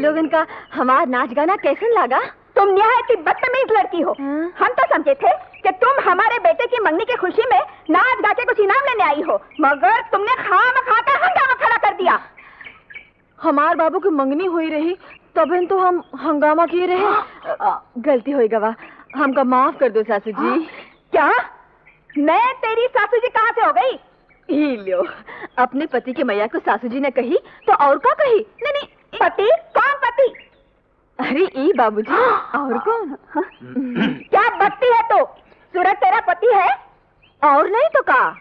लोगन का हमारा नाच गाना कैसे लगा? तुम निहायत ही बदतमीज लड़की हो। हम तो समझे थे कि तुम हमारे बेटे की मंगनी की खुशी में नाच गा के कुछ इनाम लेने आई हो, मगर तुमने खामखा का हंगामा खड़ा कर दिया। हमार बाबू की मंगनी हुई रही तब तो हम हंगामा किए रहे। गलती हुई गवा, हमका माफ कर दो सासू जी। क्या? मैं तेरी सासू जी कहाँ से हो गई? ही लो, अपने पति की मैया को सासू जी ने कही तो और क्या कही? नहीं, पति? कौन पति? अरे ई बाबूजी, और कौन? क्या बकती है तो? सूरज तेरा पति है? और नहीं तो का,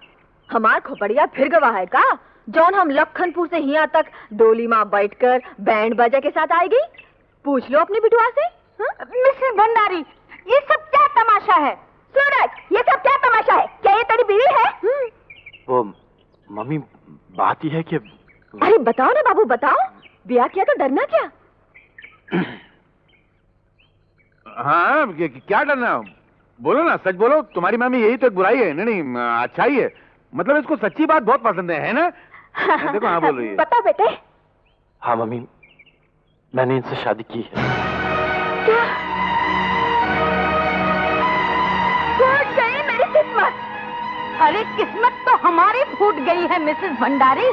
हमार खोपड़िया फिर गवा है का, जौन हम लखनपुर से यहाँ तक डोली माँ बैठकर बैंड बाजा के साथ आई गई? पूछ लो अपनी बिटुआ से। मिसेस भंडारी, ये सब क्या तमाशा है? सूरज, ये सब क्या तमाशा है? क्या ये तेरी बीवी है? वो मम्मी, बात यह है कि... अरे बताओ ना बाबू, बताओ। ब्याह किया तो डरना क्या? हाँ, क्या डरना? बोलो ना, सच बोलो। तुम्हारी मम्मी यही तो एक बुराई है। नहीं, अच्छाई है। मतलब इसको सच्ची बात बहुत पसंद है ना? देखो, हाँ बोल रही है। बताओ बेटे। हाँ मम्मी, मैंने इनसे शादी की है। क्या? फूट गई मेरी किस्मत। अरे किस्मत तो हमारी फूट गई है मिसेस भंडारी।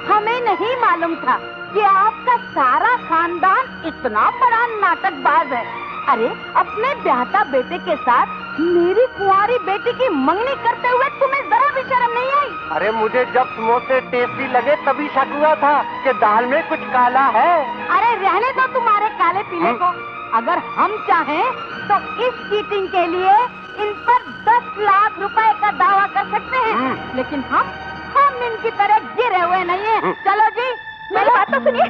हमें नहीं मालूम था कि आपका सारा खानदान इतना बड़ा नाटकबाज है। अरे अपने ब्याहता बेटे के साथ मेरी कुंवारी बेटी की मंगनी करते हुए तुम्हें जरा भी शर्म नहीं आई? अरे मुझे जब समोसे टेस्टी लगे तभी शक हुआ था कि दाल में कुछ काला है। अरे रहने दो तुम्हारे काले पीले को। अगर हम चाहें तो इस चीटिंग के लिए इन पर 10 लाख रुपए का दावा कर सकते हैं, लेकिन हम इनकी तरह गिरे हुए नहीं हैं। चलो जी, मेरी बात तो सुनिए।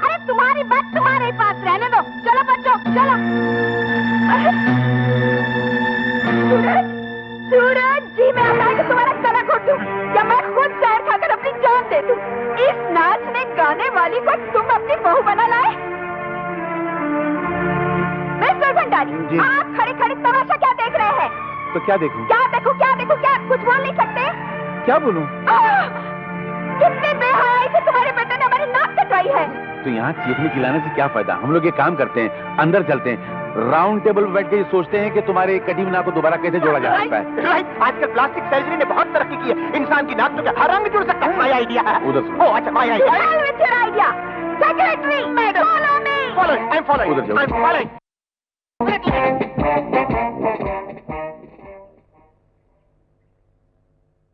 अरे तुम्हारी बात तुम्हारे ही पास रहने दो। चलो बच्चों, चलो। सूरज, सूरज जी, मैं आता है कि तुम्हारा गला घोट दूं या मैं खुद जहर खाकर अपनी जान दे दूं। इस नाचने गाने वाली को तुम अपनी बहू बना लाए? मिस्टर भंडारी, आप खड़े खड़े तमाशा क्या देख रहे हैं? तो क्या देखूं? क्या देखूं, क्या देखूं, क्या? कुछ बोल नहीं सकते? क्या बोलूं? कितने बेहयाई से तुम्हारे बेटे ने हमारी नाक कटवाई है। तो यहाँ चीखने चिल्लाने से क्या फायदा? हम लोग ये काम करते हैं, अंदर चलते हैं, राउंड टेबल पर बैठ के ये सोचते हैं कि तुम्हारे कटी हुई नाक को दोबारा कैसे जोड़ा जा सकता है। राइट, आजकल प्लास्टिक सर्जरी ने बहुत तरक्की की है। इंसान की नाक तो हर रंग जुड़ सकता है। माय आइडिया है। उधर सुनो। अच्छा, my idea. Secretary, madam, follow me. Following, I am following, उधर जाओ। I am following.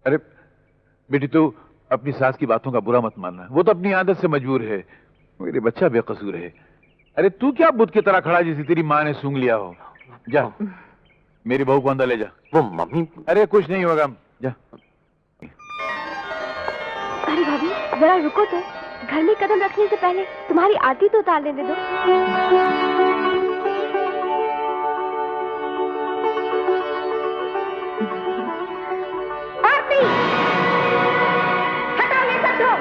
अरे बेटी, तू अपनी सास की बातों का बुरा मत मानना। वो तो अपनी आदत से मजबूर है। मेरे बच्चा बेकसूर है। अरे तू क्या बुत की तरह खड़ा जैसे तेरी माँ ने सूंघ लिया हो? जा, मेरी बहू को अंदर ले जा। वो मम्मी... अरे कुछ नहीं होगा, जा। अरे भाभी, जरा रुको तो। घर में कदम रखने से पहले तुम्हारी आरती तो उतार लेने दो। आरती, हटाओ ये सब लोग।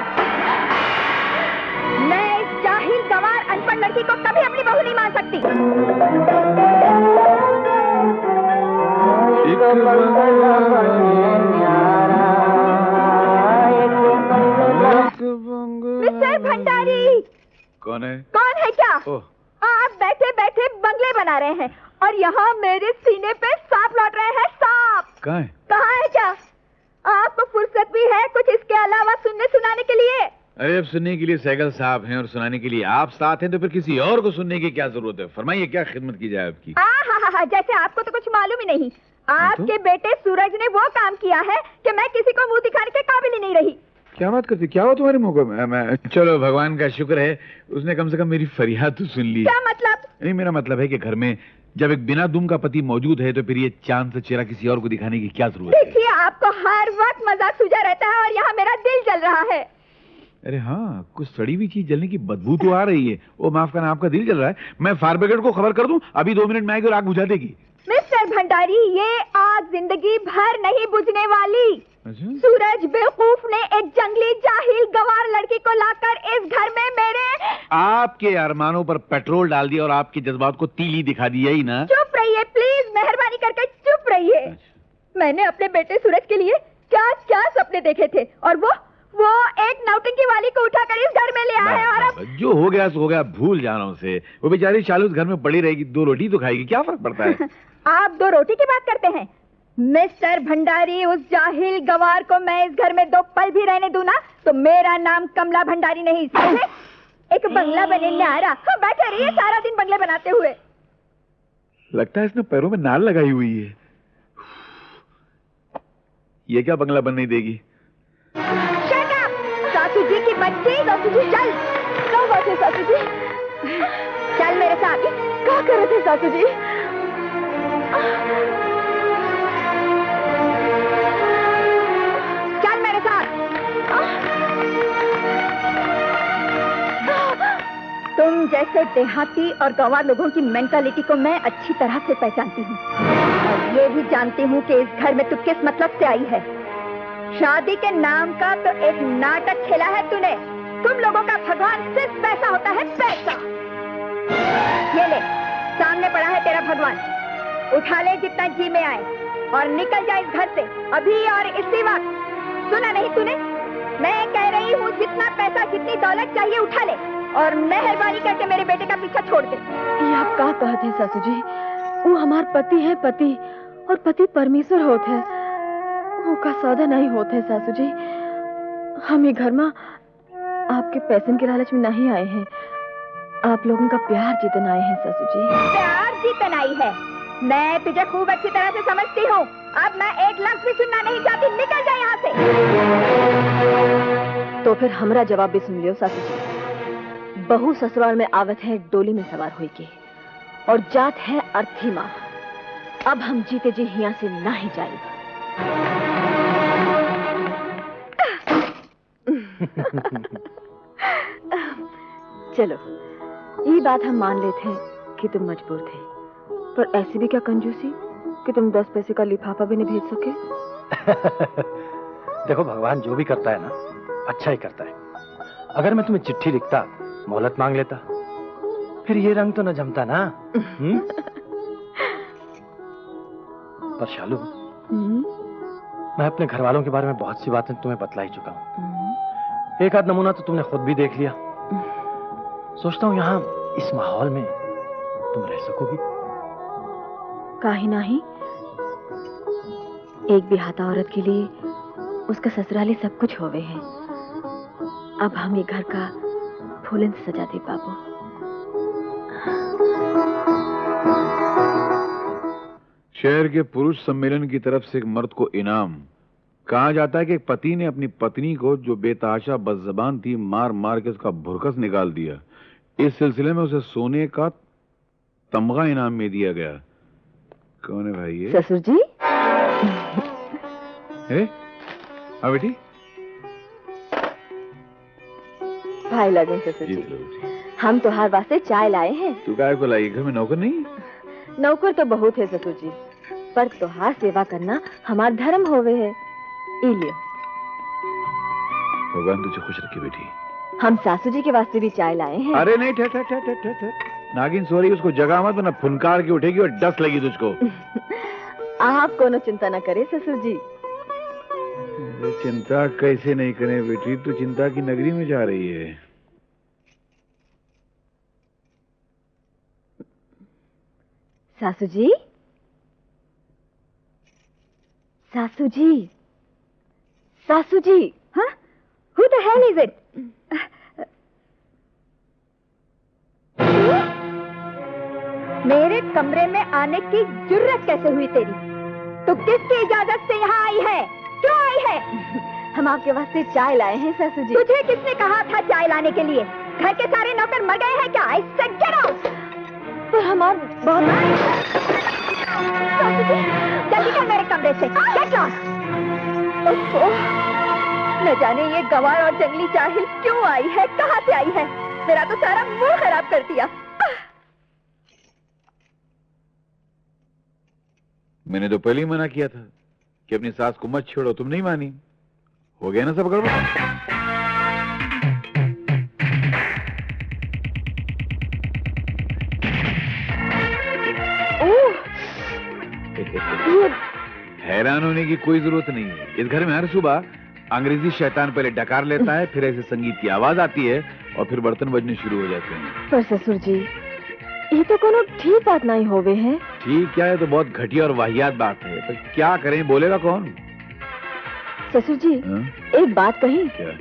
मैं इस जाहिल गवार अनपढ़ लड़की को कभी अपनी बहू नहीं मान सकती। मिस्टर भंडारी। कौन है? कौन है क्या? आप बैठे बैठे बंगले बना रहे हैं और यहाँ मेरे सीने पे सांप लौट रहे हैं। सांप कहाँ है? कहाँ है क्या? आपको फुर्सत भी है कुछ इसके अलावा सुनने सुनाने के लिए? अरे अब सुनने के लिए सैगल साहब हैं और सुनाने के लिए आप साथ हैं, तो फिर किसी और को सुनने की क्या जरूरत है? फरमाइए, क्या खिदमत की जाए आपकी? हाँ, जैसे आपको तो कुछ मालूम ही नहीं। आपके बेटे सूरज ने वो काम किया है कि मैं किसी को मुंह दिखाने के काबिल ही नहीं रही। क्या बात करती? क्या हुआ तुम्हारे मुंह को? मैं चलो, भगवान का शुक्र है, उसने कम से कम मेरी फरियाद तो सुन ली। क्या मतलब? नहीं, मेरा मतलब है कि घर में जब एक बिना दुम का पति मौजूद है तो फिर ये चांद से चेहरा किसी और को दिखाने की क्या जरूरत है? देखिए, आपको हर वक्त मजाक सूझा रहता है और यहाँ मेरा दिल जल रहा है। अरे हाँ, कुछ सड़ी हुई चीज जलने की बदबू तो आ रही है। वो माफ करना, आपका दिल जल रहा है। मैं फायर ब्रिगेड को खबर कर दूं? अभी 2 मिनट में आएगी और आग बुझा देगी। मिस्टर भंडारी, ये आग जिंदगी भर नहीं बुझने वाली। अच्छा? सूरज बेवकूफ ने एक जंगली जाहिल गवार लड़की को लाकर इस घर में मेरे... आपके अरमानों पर पेट्रोल डाल दिया और आपके जज्बात को तीली दिखा दिया ही ना। चुप रहिए प्लीज, मेहरबानी करके चुप रहिए। मैंने अपने बेटे सूरज के लिए क्या क्या सपने देखे थे और वो एक नौटंकी वाली को उठाकर इस घर में ले आए और अब जो हो गया सो हो गया, भूल जाना उसे। वो बेचारी शालू उस घर में पड़ी रहेगी, 2 रोटी तो खाएगी, क्या फर्क पड़ता है? आप 2 रोटी की बात करते हैं? मिस्टर भंडारी, उस जाहिल गवार को मैं इस घर में 2 पल भी रहने दूं ना तो मेरा नाम कमला भंडारी नहीं, समझे? एक बंगला बनने आ रहा, हाँ, बैठे रहिए सारा दिन बंगले बनाते हुए। लगता है इसने पैरों में नाल लगाई हुई है। ये क्या बंगला बन नहीं देगी? Shut up! सासू जी की बच्ची, सासू जी चल। क्या बात है सासू जी? चल मेरे साथ। क्या कर रहे थे सासू जी? चल मेरे साथ। तुम जैसे देहाती और गंवार लोगों की मेंटालिटी को मैं अच्छी तरह से पहचानती हूँ और ये भी जानती हूँ कि इस घर में तू किस मतलब से आई है। शादी के नाम का तो एक नाटक खेला है तूने। तुम लोगों का भगवान सिर्फ पैसा होता है, पैसा। ये ले, सामने पड़ा है तेरा भगवान, उठा ले जितना जी में आए और निकल जा इस घर से अभी और इसी वक्त। सुना नहीं तूने? मैं कह रही हूँ जितना पैसा जितनी दौलत चाहिए उठा ले और मेहरबानी करके मेरे बेटे का पीछा छोड़ दे। ये आप क्या कहते हैं सासू जी? वो हमार पति है, पति, और पति परमेश्वर होते है, वो का सौदा नहीं होते है सासू जी। हम ये घर में आपके पैसे के लालच में नहीं आए हैं, आप लोगों का प्यार जीतन आए हैं सासू जी। प्यार जीतन आई है? मैं तुझे खूब अच्छी तरह से समझती हूँ। अब मैं एक लफ्ज भी सुनना नहीं चाहती, निकल जा यहाँ से। तो फिर हमरा जवाब भी सुन लियो सासू जी। बहू ससुराल में आवत है डोली में सवार हुई के और जात है अर्थी माँ। अब हम जीते जी यहाँ से ना ही जाए। चलो, ये बात हम मान लेते हैं कि तुम मजबूर थे, पर ऐसी भी क्या कंजूसी कि तुम 10 पैसे का लिफाफा भी नहीं भेज सके? देखो, भगवान जो भी करता है ना, अच्छा ही करता है। अगर मैं तुम्हें चिट्ठी लिखता, मोहलत मांग लेता, फिर ये रंग तो न जमता ना। पर शालू, मैं अपने घर वालों के बारे में बहुत सी बातें तुम्हें बतला ही चुका हूँ। एक आध नमूना तो तुमने खुद भी देख लिया। सोचता हूँ यहाँ इस माहौल में तुम रह सकोगी? काहे नहीं? एक बिहाता औरत के लिए उसका ससुराली सब कुछ होवे है। अब हम ये घर का फूलन से सजा दे बाबू। शहर के पुरुष सम्मेलन की तरफ से एक मर्द को इनाम। कहा जाता है कि एक पति ने अपनी पत्नी को, जो बेतहाशा बदजबान थी, मार मार के उसका भुरकस निकाल दिया। इस सिलसिले में उसे सोने का तमगा इनाम में दिया गया। कौन है भाई ये? ससुर जी। हाँ बेटी। भाई लगे ससुर जी, हम तुम्हारे वास्ते चाय लाए हैं। तू काय को लाई? घर में नौकर नहीं? नौकर तो बहुत है ससुर जी, पर तुहार सेवा करना हमार धर्म होवे है। ई लियो। भगवान तुझे खुश रखे बेटी। हम सासू जी के वास्ते भी चाय लाए हैं। अरे नहीं, ठहर ठहर ठहर ठहर ठहर। नागिन सॉरी, उसको जगह मत, वरना फुनकार के उठेगी और डस लगी तुझको। आप कोनो चिंता न करे ससुर जी। चिंता कैसे नहीं करें बेटी, तू चिंता की नगरी में जा रही है। सासू जी, सासू जी, सासू जी। हाँ? Who the hell is it? मेरे कमरे में आने की जुर्रत कैसे हुई तेरी? तू किसकी इजाजत से यहाँ आई है? क्यों आई है? हम आपके वास्ते चाय लाए हैं सासू जी। तुझे किसने कहा था चाय लाने के लिए? घर के सारे नौकर मर गए हैं क्या? I said get out! पर हमार बहुत सासू जी, जल्दी कर मेरे कमरे से। Get out! ओहो, न जाने ये गवार और जंगली जाहिल क्यों आई है, कहाँ से आई है? मेरा तो सारा मूड खराब कर दिया। मैंने तो पहले ही मना किया था कि अपनी सास को मत छोड़ो, तुम नहीं मानी। हो गया ना सब गड़बड़। हैरान होने की कोई जरूरत नहीं है। इस घर में हर सुबह अंग्रेजी शैतान पहले डकार लेता है, फिर ऐसे संगीत की आवाज आती है और फिर बर्तन बजने शुरू हो जाते हैं। पर ससुर जी, ये तो कोनो ठीक बात नहीं होवे है। ठीक क्या है, तो बहुत घटिया और वाहियात बात है। तो क्या करें, बोलेगा कौन? ससुर जी, एक बात कही, क्या?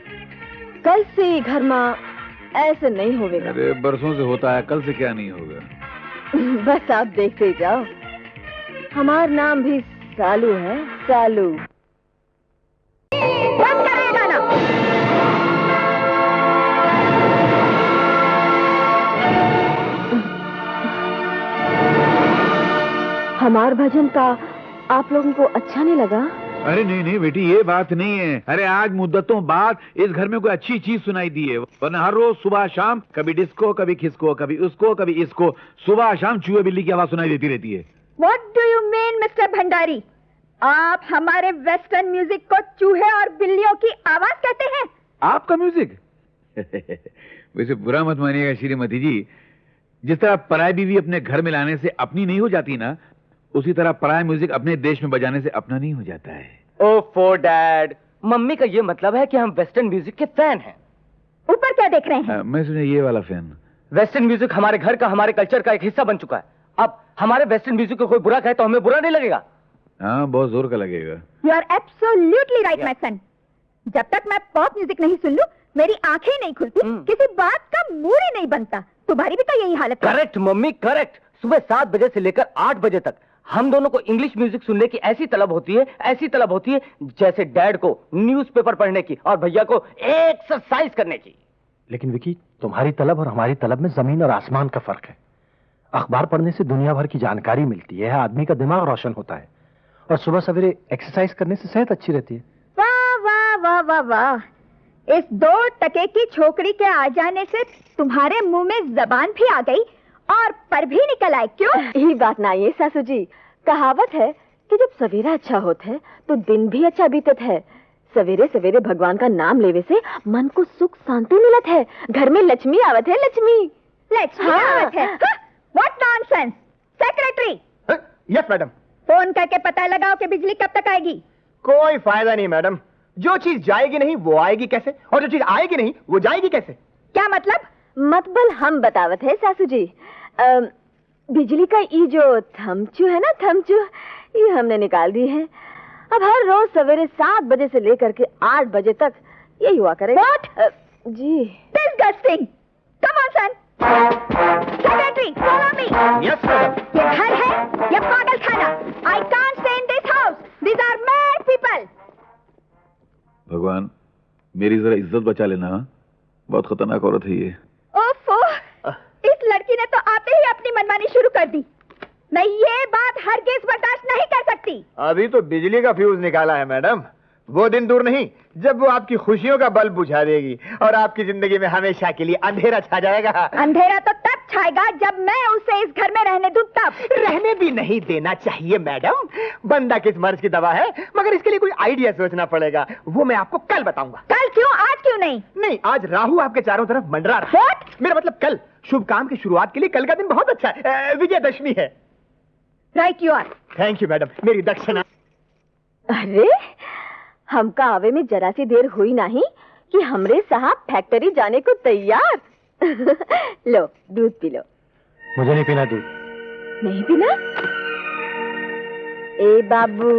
कल से घर में ऐसे नहीं होवेगा। अरे बरसों से होता है, कल से क्या नहीं होगा। बस आप देखते ही जाओ, हमारा नाम भी सालू है, सालू। बंद करें गाना। हमार भजन का आप लोगों को अच्छा नहीं लगा? अरे नहीं नहीं बेटी, ये बात नहीं है। अरे आज मुद्दतों बाद इस घर में कोई अच्छी चीज सुनाई दी है, वरना हर रोज सुबह शाम कभी डिस्को, कभी खिसको, कभी उसको, कभी इसको, सुबह शाम चूहे बिल्ली की आवाज सुनाई देती रहती है। What do you mean, mister Bhandari? आप हमारे वेस्टर्न म्यूजिक को चूहे और बिल्लियों की आवाज कहते हैं? आपका म्यूजिक? वैसे बुरा मत मानिएगा श्रीमती जी, जिस तरह पराई बीवी अपने घर में लाने से अपनी नहीं हो जाती ना, उसी तरह पराया म्यूजिक अपने देश में बजाने से अपना नहीं हो जाता है। ओफो डैड, मम्मी का ये मतलब है कि हम वेस्टर्न म्यूजिक के फैन हैं। ऊपर क्या देख रहे हैं? मैं सुना ये वाला फैन। वेस्टर्न म्यूजिक हमारे घर का, हमारे कल्चर का एक हिस्सा बन चुका है। अब हमारे वेस्टर्न म्यूजिक को कोई बुरा कहे तो हमें बुरा नहीं लगेगा। हाँ, बहुत जोर का लगेगा। You are absolutely right, my son. जब तक मैं पॉप म्यूजिक नहीं सुन लूं, मेरी आंखें नहीं खुलती, किसी बात का मूड ही नहीं बनता। तुम्हारी भी तो यही हालत है। Correct mummy, correct. सुबह 7 बजे से लेकर 8 बजे तक हम दोनों को इंग्लिश म्यूजिक सुनने की ऐसी तलब होती है, ऐसी तलब होती है जैसे डैड को न्यूज़पेपर पढ़ने की और भैया को एक्सरसाइज करने की। लेकिन विकी, तुम्हारी तलब और हमारी तलब में जमीन और आसमान का फर्क है। अखबार पढ़ने से दुनिया भर की जानकारी मिलती है, आदमी का दिमाग रोशन होता है, और सुबह सवेरे एक्सरसाइज करने से सेहत अच्छी रहती है। वाह वाह वाह वाह वाह, इस 2 टके की छोकरी के आ जाने से तुम्हारे मुंह में जबान भी आ गई और पर भी निकल आए। क्यों? यही बात ना ये सासू जी, कहावत है कि जब सवेरा अच्छा होता है तो दिन भी अच्छा बीतत है। सवेरे सवेरे भगवान का नाम लेवे से मन को सुख शांति मिलत है, घर में लक्ष्मी आवत है, लक्ष्मी। लक्ष्मी आवत है? What nonsense. Secretary. Yes madam. Phone करके पता लगाओ कि बिजली कब तक आएगी। कोई फायदा नहीं मैडम, जो चीज जाएगी नहीं वो आएगी कैसे, और जो चीज आएगी नहीं वो जाएगी कैसे? क्या मतलब? मतबल हम बतावत है सासू जी। बिजली का ये जो थमचू है ना, थमचू, ये हमने निकाल दी है। अब हर रोज सवेरे 7 बजे से लेकर के 8 बजे तक यही हुआ करेगा। What? जी। Disgusting. Come on son. Secretary, follow me. Yes madam. ये घर है या पागल खाना? I can't stay in this house. These are mad people. भगवान, मेरी जरा इज्जत बचा लेना। हाँ? बहुत खतरनाक औरत है ये। ओफो, इस लड़की ने तो आते ही अपनी मनमानी शुरू कर दी। मैं ये बात हरगिज बर्दाश्त नहीं कर सकती। अभी तो बिजली का फ्यूज निकाला है मैडम, वो दिन दूर नहीं जब वो आपकी खुशियों का बल्ब बुझा देगी और आपकी जिंदगी में हमेशा के लिए अंधेरा छा जाएगा। अंधेरा तो तब छाएगा जब मैं उसे इस घर में रहने दूं तब। रहने भी नहीं देना चाहिए मैडम, बंदा किस मर्ज की दवा है, मगर इसके लिए कोई आइडिया सोचना पड़ेगा, वो मैं आपको कल बताऊंगा। कल क्यों, आज क्यों नहीं? नहीं, आज राहु आपके चारों तरफ मंडरा रहा है। मेरा मतलब कल शुभ काम की शुरुआत के लिए कल का दिन बहुत अच्छा है, विजयदशमी है। Right you are. Thank you madam, मेरी दक्षिणा। अरे हमका आवे में जरा सी देर हुई नहीं कि हमरे साहब फैक्ट्री जाने को तैयार। लो दूध पी लो। मुझे नहीं पीना दूध। नहीं पीना? ए बाबू,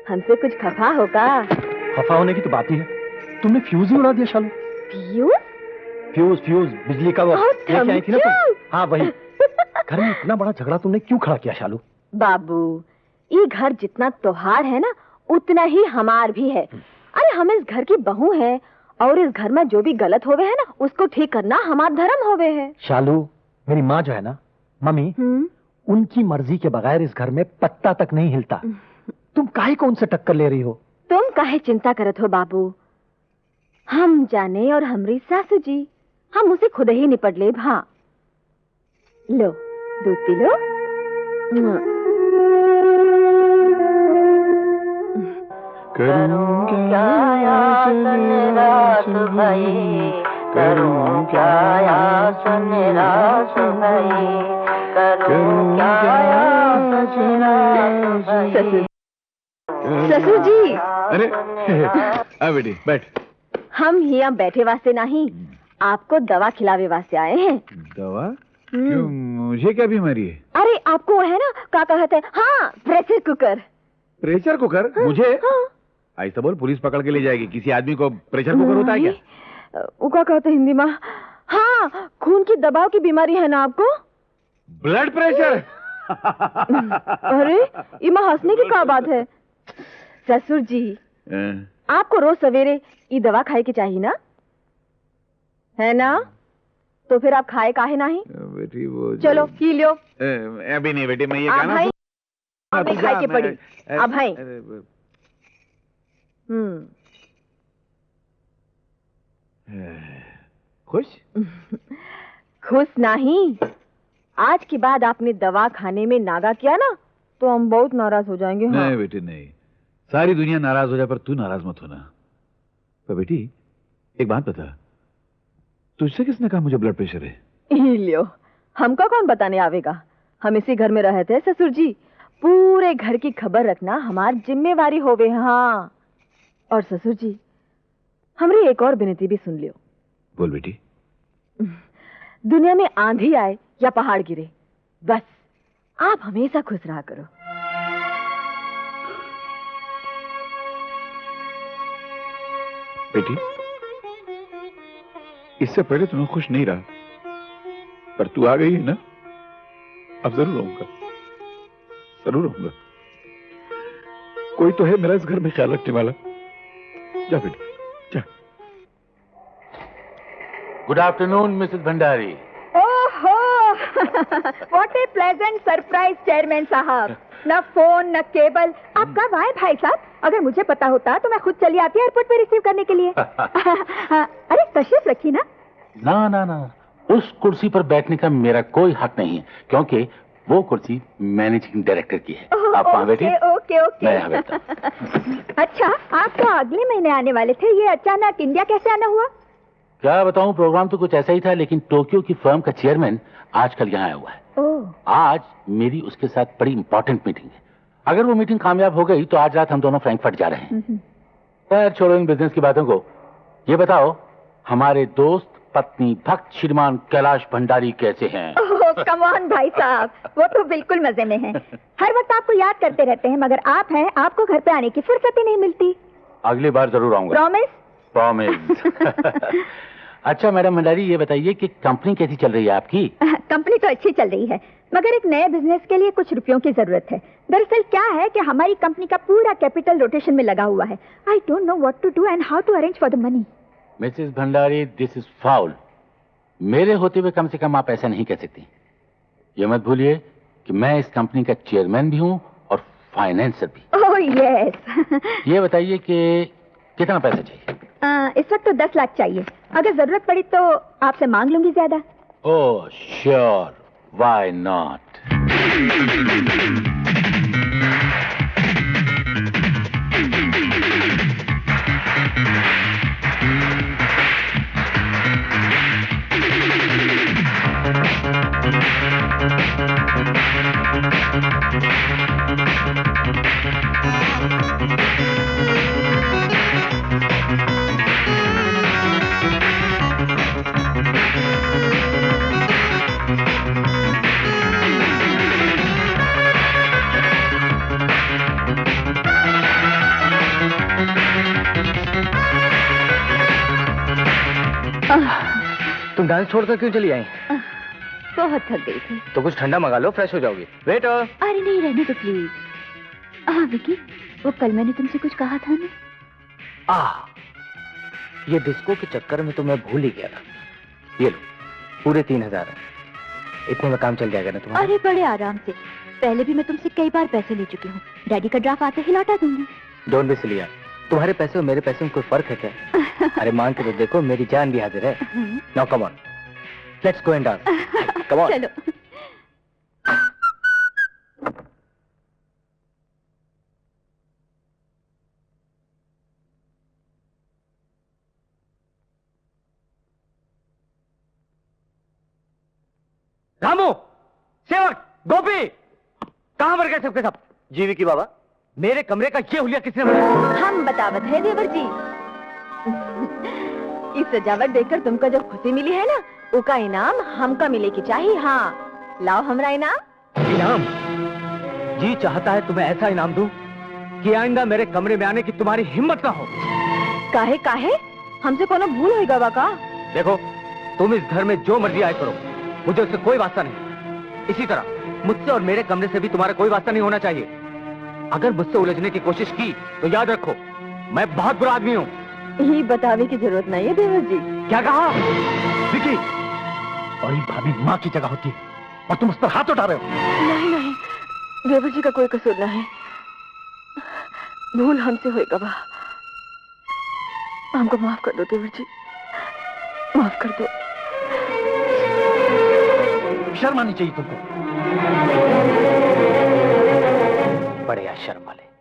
हमसे कुछ खफा होगा? खफा होने की तो बात ही है, तुमने फ्यूज ही उड़ा दिया शालू। फ्यूज? फ्यूज फ्यूज बिजली का वो लेके आई थी ना तुम। हाँ वही। घर में इतना बड़ा झगड़ा तुमने क्यों खड़ा किया शालू? बाबू, ये घर जितना त्योहार है ना उतना ही हमार भी है। अरे हम इस घर की बहू हैं और इस घर में जो भी गलत होवे है ना उसको ठीक करना हमारा धर्म होवे है। शालू, मेरी माँ जो है ना, मम्मी, उनकी मर्जी के बगैर इस घर में पत्ता तक नहीं हिलता। तुम काहे को उनसे टक्कर ले रही हो? तुम काहे चिंता करत हो बाबू, हम जाने और हमरी सासू जी, हम उसे खुद ही निपट ले। हाँ लो दूध पी लो। करूं क्या निराश भई, करूं क्या निराश भई, करूं क्या निराश भई। ससुर जी, अरे आ बेटी बैठ। हम यहाँ बैठे वास्ते नहीं, आपको दवा खिलावे वास्ते आए हैं। दवा? क्यों, मुझे क्या बीमारी है? अरे आपको है ना, क्या कहते हैं, हाँ, प्रेशर कुकर। Pressure cooker? हाँ, मुझे? हाँ। ऐसा बोल, पुलिस पकड़ के ले जाएगी। किसी आदमी को प्रेशर कुकर होता है क्या? वो क्या कहते हैं हिंदी में? हाँ, खून की दबाव की बीमारी है ना आपको? Blood pressure? अरे इमा हंसने की क्या बात है? ससुर जी, आपको रोज सवेरे ये दवा खाए की चाहिए ना, है ना? तो फिर आप खाए काहे नहीं? बेटी वो चलो पी लो। अभी नहीं बेटी, मैं ये आप कहना भाई, आप तू खाए जा, के मैं- पड़ी। आप भाई। खुश? खुश नहीं, आज के बाद आपने दवा खाने में नागा किया ना तो हम बहुत नाराज हो जाएंगे। हाँ। नहीं बेटी नहीं, सारी दुनिया नाराज हो जाए पर तू नाराज मत होना। पर बेटी एक बात बता, तुझसे किसने कहा मुझे ब्लड प्रेशर है? ही लियो, हमको कौन बताने आवेगा? हम इसी घर में रहते हैं ससुर जी, पूरे घर की खबर रखना हमारी जिम्मेवारी होवे। हाँ, और ससुर जी हमारी एक और विनती भी सुन लियो। बोल बेटी। दुनिया में आंधी आए या पहाड़ गिरे, बस आप हमेशा खुश रहा करो। बेटी इससे पहले तो मैं खुश नहीं रहा, पर तू आ गई है ना, अब जरूर रहूंगा, जरूर रहूंगा। कोई तो है मेरा इस घर में ख्याल रखने वाला। जा बेटी जा। Good afternoon Mrs Bhandari. ओहो, what a pleasant surprise chairman साहब। न फोन न केबल, आप कब आए भाई साहब? अगर मुझे पता होता तो मैं खुद चली आती एयरपोर्ट पे रिसीव करने के लिए। अरे तशरीफ रखी ना। ना ना ना, उस कुर्सी पर बैठने का मेरा कोई हक नहीं है, क्योंकि वो कुर्सी मैनेजिंग डायरेक्टर की है। आप वहाँ बैठिए, ओके ओके। मैं यहाँ बैठता हूँ। अच्छा, आप तो अगले महीने आने वाले थे, ये अचानक इंडिया कैसे आना हुआ? क्या बताऊं, प्रोग्राम तो कुछ ऐसा ही था, लेकिन टोक्यो की फर्म का चेयरमैन आजकल यहाँ आया हुआ है। आज मेरी उसके साथ बड़ी इंपॉर्टेंट मीटिंग है। अगर वो मीटिंग कामयाब हो गई तो आज रात हम दोनों फ्रैंकफर्ट जा रहे हैं। खैर छोड़ो इन बिजनेस की बातों को, ये बताओ हमारे दोस्त पत्नी भक्त श्रीमान कैलाश भंडारी कैसे हैं? कम ऑन भाई साहब, वो तो बिल्कुल मजे में हैं। हर वक्त आपको याद करते रहते हैं, मगर आप हैं, आपको घर पे आने की फुर्सत ही नहीं मिलती। अगली बार जरूर आऊंगा। प्रॉमिस? प्रॉमिस। अच्छा मैडम भंडारी, ये बताइए कि कंपनी कैसी चल रही है आपकी? कंपनी तो अच्छी चल रही है, मगर एक नए बिजनेस के लिए कुछ रुपयों की जरूरत है। दरअसल क्या है कि हमारी कंपनी का पूरा कैपिटल रोटेशन में लगा हुआ है। I don't know what to do and how to arrange for the money. Mrs Bhandari, this is foul. मेरे होते हुए कम से कम आप ऐसा नहीं कह सकती। ये मत भूलिए कि मैं इस कंपनी का चेयरमैन भी हूँ और फाइनेंसर भी। Oh yes. ये बताइए कि कितना पैसा चाहिए? इस वक्त तो 10 लाख चाहिए, अगर जरूरत पड़ी तो आपसे मांग लूंगी ज्यादा। Oh sure, why not. तुम डांस छोड़कर क्यों चली आई? बहुत थक गई थी। तो कुछ ठंडा मंगा लो, फ्रेश हो जाओगी। वेटर। अरे नहीं, रहने दो प्लीज। हाँ विकी, वो कल मैंने तुमसे कुछ कहा था ना। ये डिस्को के चक्कर में तो मैं भूल ही गया था। ये लो, पूरे 3000 है। इतने में काम चल जाएगा ना तुम्हारा? अरे बड़े आराम से, पहले भी मैं तुमसे कई बार पैसे ले चुकी हूँ। डैडी का ड्राफ्ट आते ही लौटा दूंगी। डोंट बी सिली यार, तुम्हारे पैसे और मेरे पैसे में कोई फर्क है क्या? अरे मान के तो देखो, मेरी जान भी हाजिर है। Now come on, let's go and dance. Come on. चलो। रामू, सेवक, गोपी, कहां पर गए सबके सब? जीवी की बाबा, मेरे कमरे का ये हुलिया किसने बनाया? हम बतावत है देवर जी। इस सजावट देखकर तुमको जो खुशी मिली है ना, उसका इनाम हमका मिले की चाहिए। हाँ, लाओ हमरा इनाम। इनाम? जी चाहता है तुम्हें ऐसा इनाम दूं कि आइंदा मेरे कमरे में आने की तुम्हारी हिम्मत ना हो। काहे काहे? हमसे कोनो भूल होगा बाका? देखो, तुम इस घर में जो मर्जी आए करो, मुझे उससे कोई वास्ता नहीं। इसी तरह मुझसे और मेरे कमरे से भी तुम्हारा कोई वास्ता नहीं होना चाहिए। अगर मुझसे उलझने की कोशिश की तो याद रखो, मैं बहुत बुरा आदमी हूँ। ये बतावे की जरूरत नहीं है देवर जी। क्या कहा? विकी, बड़ी भाभी माँ की जगह होती है और तुम उस पर हाथ उठा रहे हो। नहीं नहीं, देवर जी का कोई कसूर नहीं। भूल हमसे होएगा बा। हमको माफ कर दो देवर जी, माफ कर दो। शर्म आनी चाहिए तुमको। बड़े शर्म वाले।